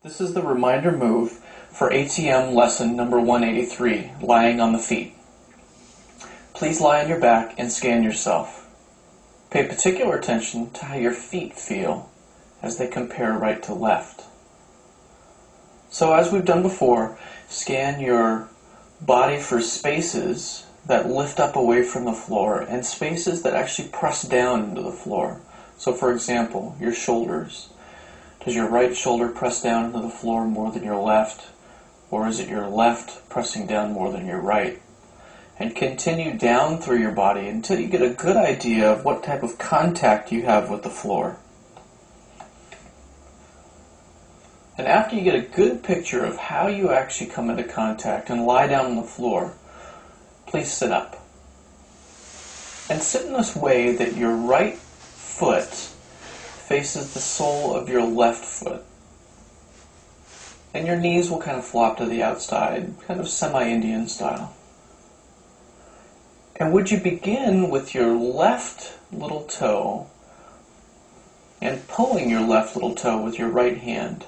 This is the reminder move for ATM lesson number 183, lying on the feet. Please lie on your back and scan yourself. Pay particular attention to how your feet feel as they compare right to left. So as we've done before, scan your body for spaces that lift up away from the floor and spaces that actually press down into the floor. So for example, your shoulders. Does your right shoulder press down into the floor more than your left? Or is it your left pressing down more than your right? And continue down through your body until you get a good idea of what type of contact you have with the floor. And after you get a good picture of how you actually come into contact and lie down on the floor, please sit up. And sit in this way that your right foot faces the sole of your left foot. And your knees will kind of flop to the outside, kind of semi-Indian style. And would you begin with your left little toe and pulling your left little toe with your right hand.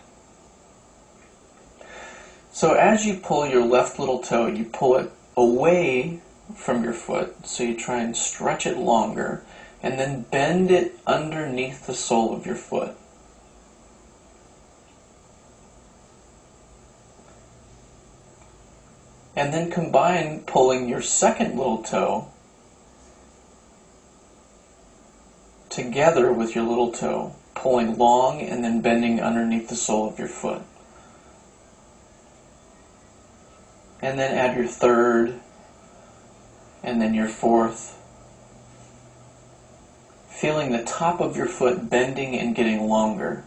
So as you pull your left little toe, you pull it away from your foot, so you try and stretch it longer, and then bend it underneath the sole of your foot. And then combine pulling your second little toe together with your little toe, pulling long and then bending underneath the sole of your foot. And then add your third, and then your fourth, feeling the top of your foot bending and getting longer.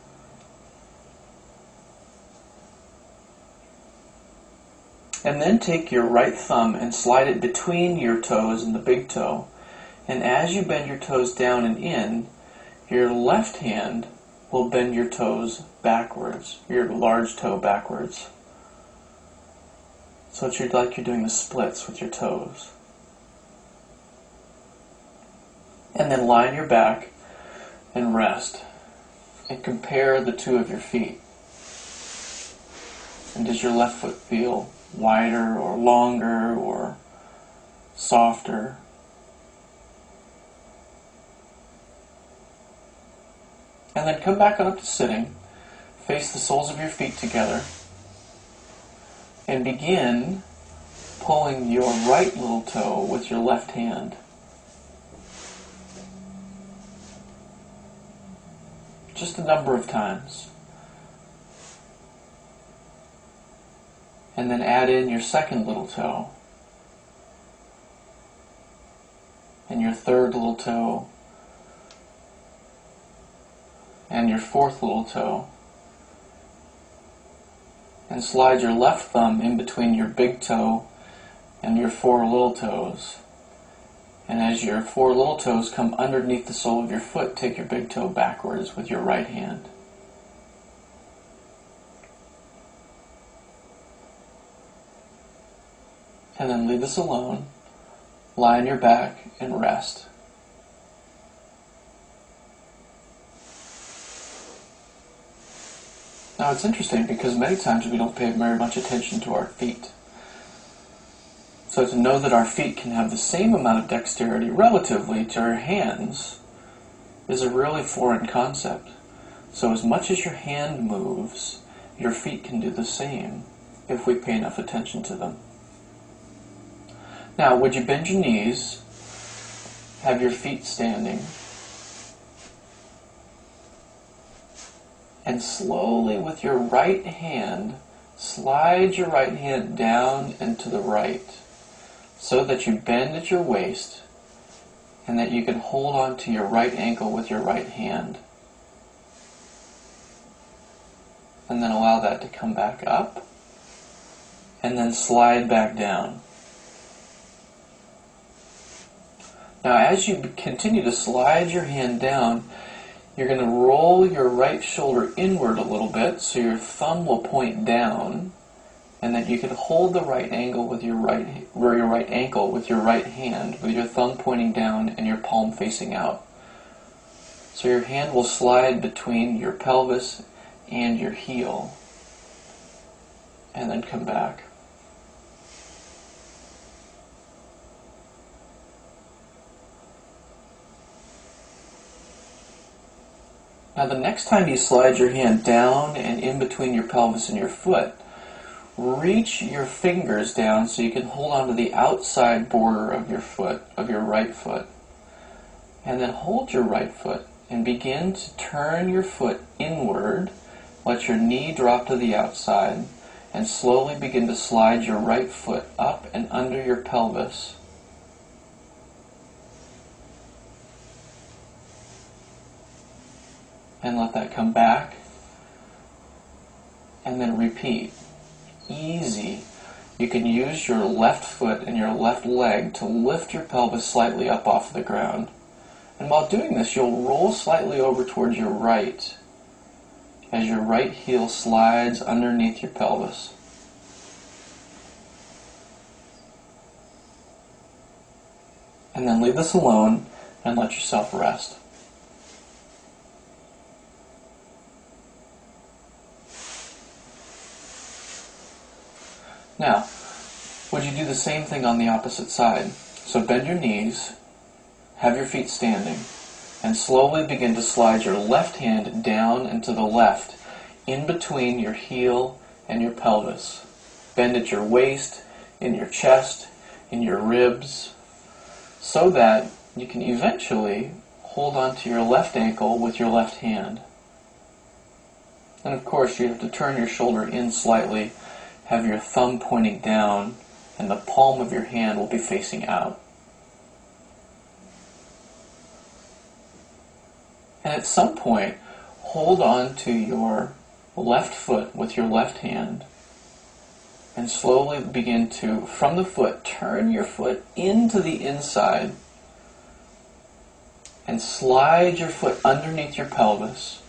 And then take your right thumb and slide it between your toes and the big toe. And as you bend your toes down and in, your left hand will bend your toes backwards, your large toe backwards. So it's like you're doing the splits with your toes. And then lie on your back and rest. And compare the two of your feet. And does your left foot feel wider or longer or softer? And then come back up to sitting. Face the soles of your feet together. And begin pulling your right little toe with your left hand. Just a number of times. And then add in your second little toe. And your third little toe. And your fourth little toe. And slide your left thumb in between your big toe and your four little toes. And as your four little toes come underneath the sole of your foot, take your big toe backwards with your right hand. And then leave this alone. Lie on your back and rest. Now it's interesting because many times we don't pay very much attention to our feet. So to know that our feet can have the same amount of dexterity relatively to our hands is a really foreign concept. So as much as your hand moves, your feet can do the same if we pay enough attention to them. Now, would you bend your knees, have your feet standing, and slowly with your right hand, slide your right hand down and to the right, so that you bend at your waist and that you can hold on to your right ankle with your right hand. And then allow that to come back up and then slide back down. Now as you continue to slide your hand down, you're going to roll your right shoulder inward a little bit so your thumb will point down, and that you can hold the right ankle with your right hand, with your thumb pointing down and your palm facing out. So your hand will slide between your pelvis and your heel. and then come back. Now the next time you slide your hand down and in between your pelvis and your foot, reach your fingers down so you can hold onto the outside border of your foot, of your right foot. And then hold your right foot and begin to turn your foot inward. Let your knee drop to the outside and slowly begin to slide your right foot up and under your pelvis. And let that come back. And then repeat. Easy. You can use your left foot and your left leg to lift your pelvis slightly up off the ground. And while doing this, you'll roll slightly over towards your right as your right heel slides underneath your pelvis. And then leave this alone and let yourself rest. Now, would you do the same thing on the opposite side? So bend your knees, have your feet standing, and slowly begin to slide your left hand down and to the left, in between your heel and your pelvis. Bend at your waist, in your chest, in your ribs, so that you can eventually hold onto your left ankle with your left hand. And of course, you have to turn your shoulder in slightly, have your thumb pointing down, and the palm of your hand will be facing out. And at some point, hold on to your left foot with your left hand and slowly begin to, from the foot, turn your foot into the inside and slide your foot underneath your pelvis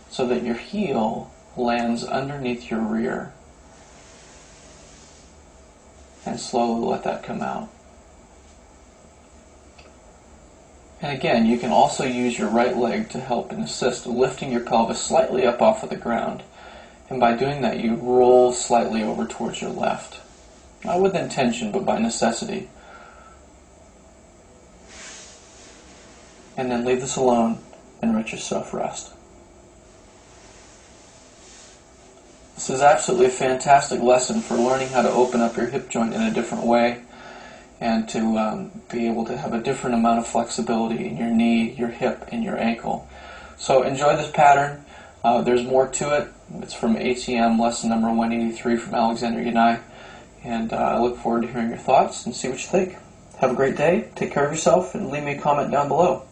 so that your heel lands underneath your rear. And slowly let that come out. And again, you can also use your right leg to help and assist, lifting your pelvis slightly up off of the ground. And by doing that, you roll slightly over towards your left. Not with intention, but by necessity. And then leave this alone and let yourself rest. This is absolutely a fantastic lesson for learning how to open up your hip joint in a different way and to be able to have a different amount of flexibility in your knee, your hip, and your ankle. So enjoy this pattern. There's more to it. It's from ATM lesson number 183 from Alexander Yanai. And I look forward to hearing your thoughts and see what you think. Have a great day, take care of yourself, and leave me a comment down below.